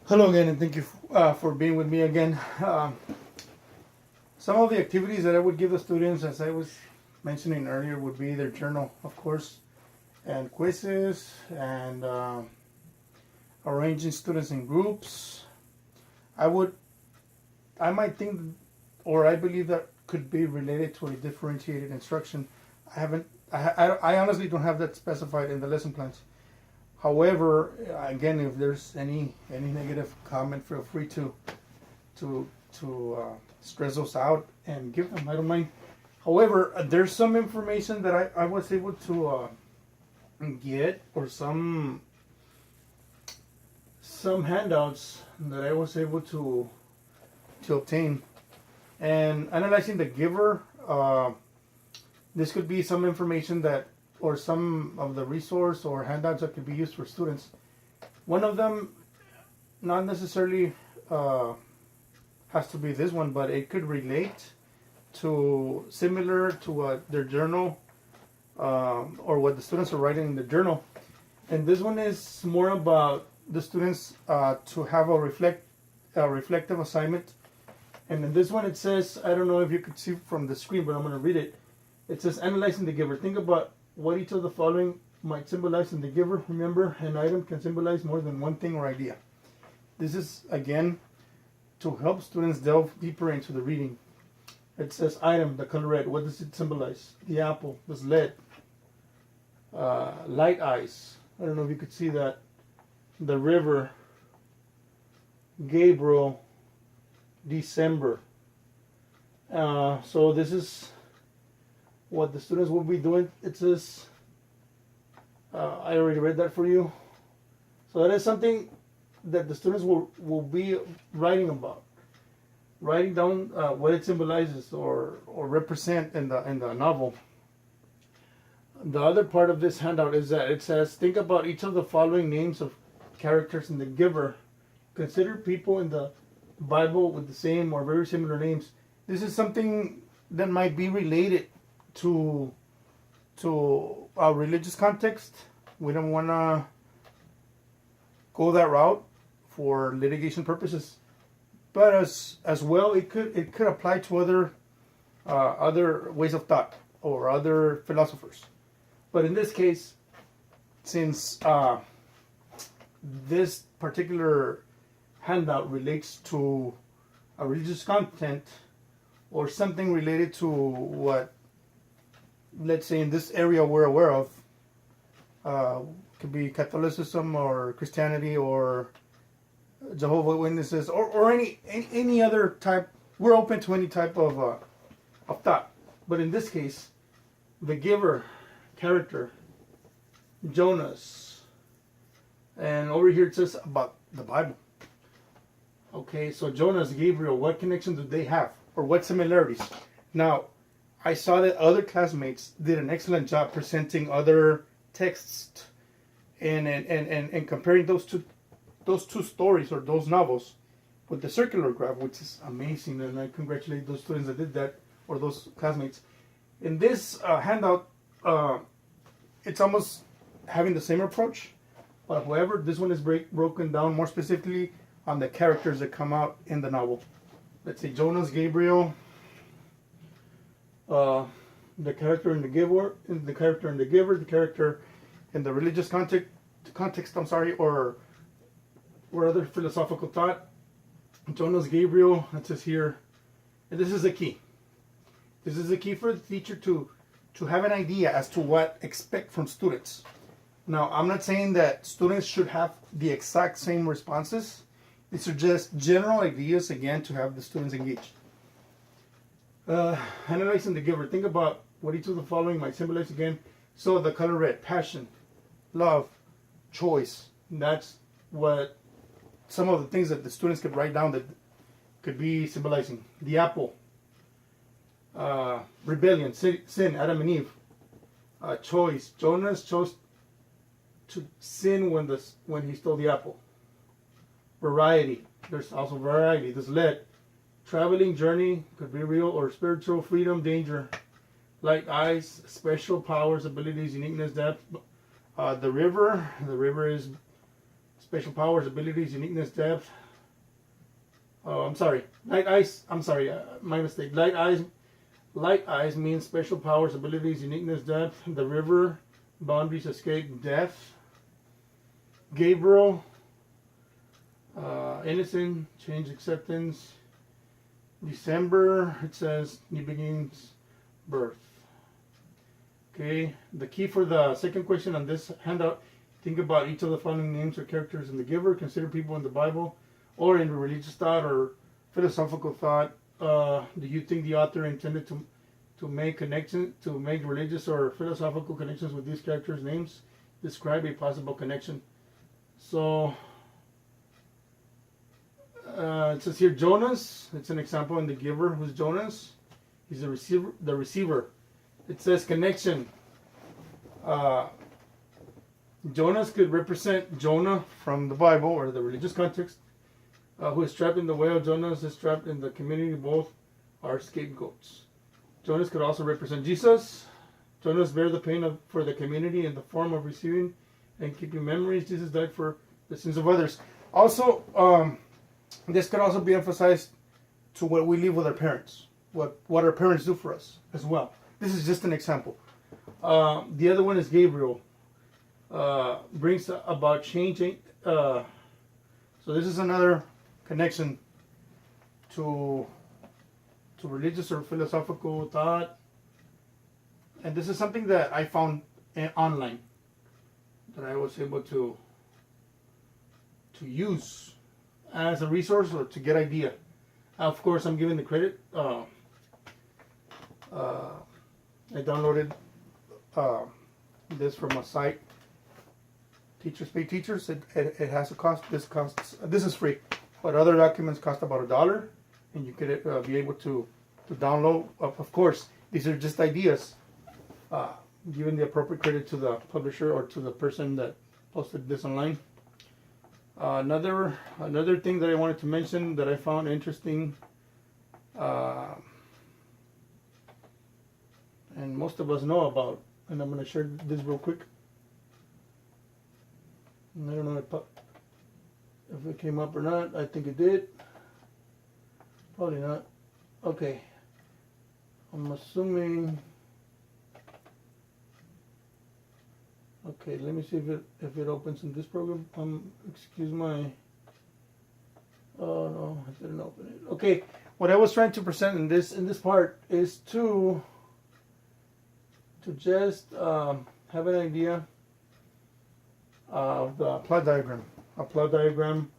Hello again, and thank you for being with me again. Some of the activities that I would give the students, as I was mentioning earlier, would be their journal, of course, and quizzes, and arranging students in groups. I would, I might think, or I believe that could be related to a differentiated instruction. I haven't, I honestly don't have that specified in the lesson plans. However, again, if there's any negative comment, feel free to stress those out and give them. I don't mind. However, there's some information that I was able to get, or some handouts that I was able to obtain, and analyzing the giver. This could be some information that, or some of the resource or handouts that could be used for students. One of them, not necessarily has to be this one, but it could relate to similar to what their journal or what the students are writing in the journal. And this one is more about the students to have a reflective assignment. And in this one it says, I don't know if you could see from the screen, but I'm going to read it. It says, analyzing the giver. Think about what each of the following might symbolize in the giver. Remember, an item can symbolize more than one thing or idea. This is, again, to help students delve deeper into the reading. It says item, the color red. What does it symbolize? The apple, the sled, light eyes. I don't know if you could see that. The river, Gabriel, December. So this is what the students will be doing. It says, I already read that for you. So that is something that the students will be writing about, writing down what it symbolizes or represent in the novel. The other part of this handout is that it says, think about each of the following names of characters in the giver. Consider people in the Bible with the same or very similar names. This is something that might be related to our religious context. We don't want to go that route for litigation purposes, but as well, it could apply to other ways of thought or other philosophers. But in this case, since this particular handout relates to a religious content or something related to what, let's say, in this area we're aware of, could be Catholicism or Christianity or Jehovah's Witnesses or any other type. We're open to any type of thought. But in this case, the giver character, Jonas, and over here it says about the Bible. Okay, so Jonas, Gabriel, what connection do they have, or what similarities? Now, I saw that other classmates did an excellent job presenting other texts and comparing those two stories or those novels with the circular graph, which is amazing, and I congratulate those students that did that, or those classmates. In this handout, it's almost having the same approach, but however, this one is broken down more specifically on the characters that come out in the novel. Let's say Jonas, Gabriel, the character in the giver, the character in the religious context. I'm sorry, or other philosophical thought. Jonas, Gabriel. It says here, and this is the key. This is the key for the teacher to have an idea as to what expect from students. Now, I'm not saying that students should have the exact same responses. These are just general ideas, again, to have the students engaged. Analyzing the giver. Think about what each of the following might symbolize again. So the color red, passion, love, choice. That's what some of the things that the students could write down that could be symbolizing. The apple, rebellion, sin, Adam and Eve. Choice. Jonas chose to sin when he stole the apple. Variety. There's also variety. This led. Traveling, journey, could be real or spiritual. Freedom, danger. Light eyes, special powers, abilities, uniqueness, depth. The river is special powers, abilities, uniqueness, depth. Oh, I'm sorry. Light eyes. I'm sorry. My mistake. Light eyes. Light eyes means special powers, abilities, uniqueness, depth. The river, boundaries, escape, death. Gabriel, innocent, change, acceptance. December, it says new beginnings, birth. Okay, the key for the second question on this handout, think about each of the following names or characters in the giver. Consider people in the Bible or in religious thought or philosophical thought. Do you think the author intended to make connections, to make religious or philosophical connections with these characters' names? Describe a possible connection. So it says here Jonas. It's an example in the giver. Who's Jonas? He's the receiver. The receiver. It says connection. Jonas could represent Jonah from the Bible or the religious context, who is trapped in the whale. Jonas is trapped in the community. Both are scapegoats. Jonas could also represent Jesus. Jonas bear the pain for the community in the form of receiving and keeping memories. Jesus died for the sins of others. Also, this could also be emphasized to what we leave with our parents, what our parents do for us as well. This is just an example. The other one is Gabriel. Brings about changing. So this is another connection to religious or philosophical thought. And this is something that I found online that I was able to use as a resource or to get idea. Of course, I'm giving the credit. I downloaded this from a site, Teachers Pay Teachers. It has a cost. This is free, but other documents cost about $1, and you could be able to download. Of course, these are just ideas. Giving the appropriate credit to the publisher or to the person that posted this online. Another thing that I wanted to mention that I found interesting, and most of us know about, and I'm going to share this real quick. I don't know if it came up or not. I think it did. Probably not. Okay. I'm assuming. Okay, let me see if it opens in this program. Excuse my. Oh no, I didn't open it. Okay, what I was trying to present in this part is to just have an idea of the plot diagram. A plot diagram,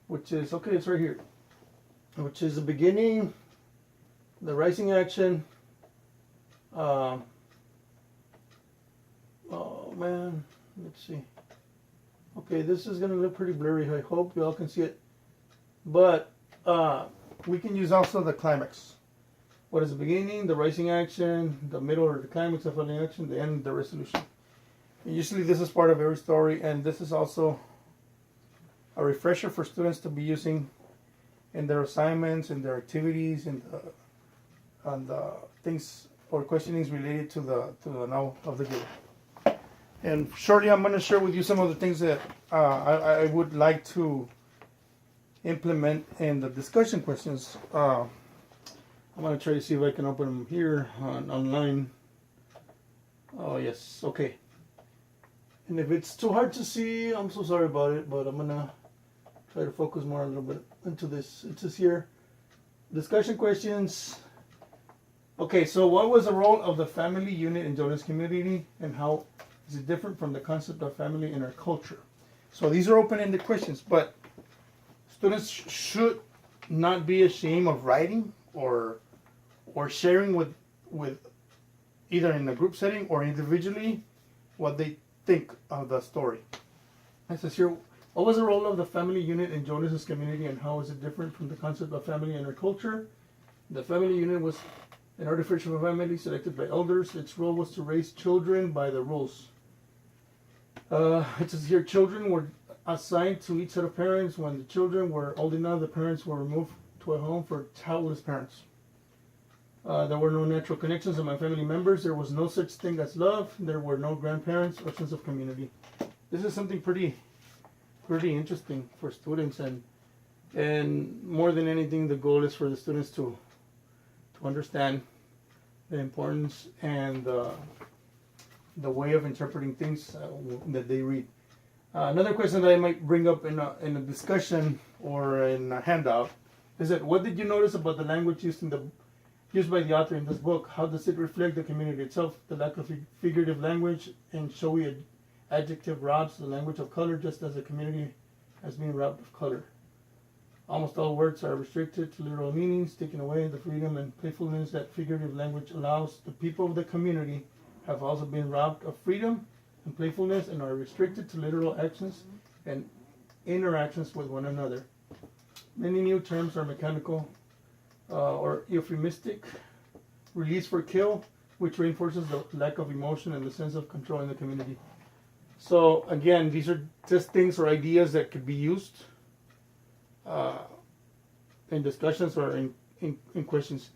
which is okay. It's right here, which is the beginning, the rising action. Oh man, let's see. Okay, this is gonna look pretty blurry. I hope you all can see it. But we can use also the climax. What is the beginning, the rising action, the middle or the climax of an action, the end, the resolution. And usually this is part of every story, and this is also a refresher for students to be using in their assignments, in their activities, and the things or questionings related to the novel of the giver. And shortly, I'm going to share with you some of the things that I would like to implement in the discussion questions. I'm going to try to see if I can open them here online. Oh, yes. Okay. And if it's too hard to see, I'm so sorry about it, but I'm going to try to focus more a little bit into this. It says here, discussion questions. Okay, so what was the role of the family unit in Jonah's community, and how is it different from the concept of family in our culture? So these are open-ended questions, but students should not be ashamed of writing or sharing with either in a group setting or individually what they think of the story. It says here, what was the role of the family unit in Jonah's community, and how is it different from the concept of family in our culture? The family unit was an artificial family selected by elders. Its role was to raise children by the rules. It says here, children were assigned to each set of parents. When the children were old enough, the parents were removed to a home for childless parents. There were no natural connections among family members. There was no such thing as love. There were no grandparents or sense of community. This is something pretty pretty interesting for students, and more than anything, the goal is for the students to understand the importance and the way of interpreting things that they read. Another question that I might bring up in a discussion or in a handout is that what did you notice about the language used by the author in this book? How does it reflect the community itself? The lack of figurative language and showy adjective robs the language of color, just as the community has been robbed of color. Almost all words are restricted to literal meanings, taking away the freedom and playfulness that figurative language allows. The people of the community have also been robbed of freedom and playfulness and are restricted to literal actions and interactions with one another. Many new terms are mechanical or euphemistic. Release for kill, which reinforces the lack of emotion and the sense of control in the community. So again, these are just things or ideas that could be used in discussions or in questions.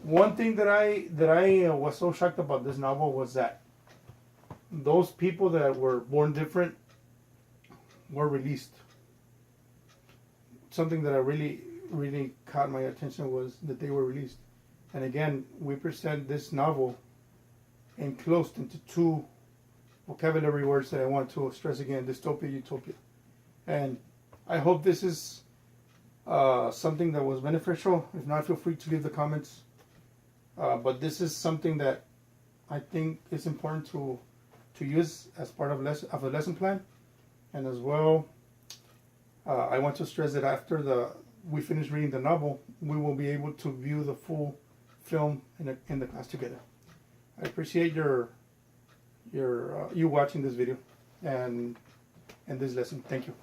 One thing that I was so shocked about this novel was that those people that were born different were released. Something that I really caught my attention was that they were released. And again, we present this novel enclosed into two vocabulary words that I want to stress again: dystopia, utopia. And I hope this is something that was beneficial. If not, feel free to leave the comments. But this is something that I think is important to use as part of a lesson plan. And as well, I want to stress that after we finish reading the novel, we will be able to view the full film in the class together. I appreciate you watching this video and this lesson. Thank you.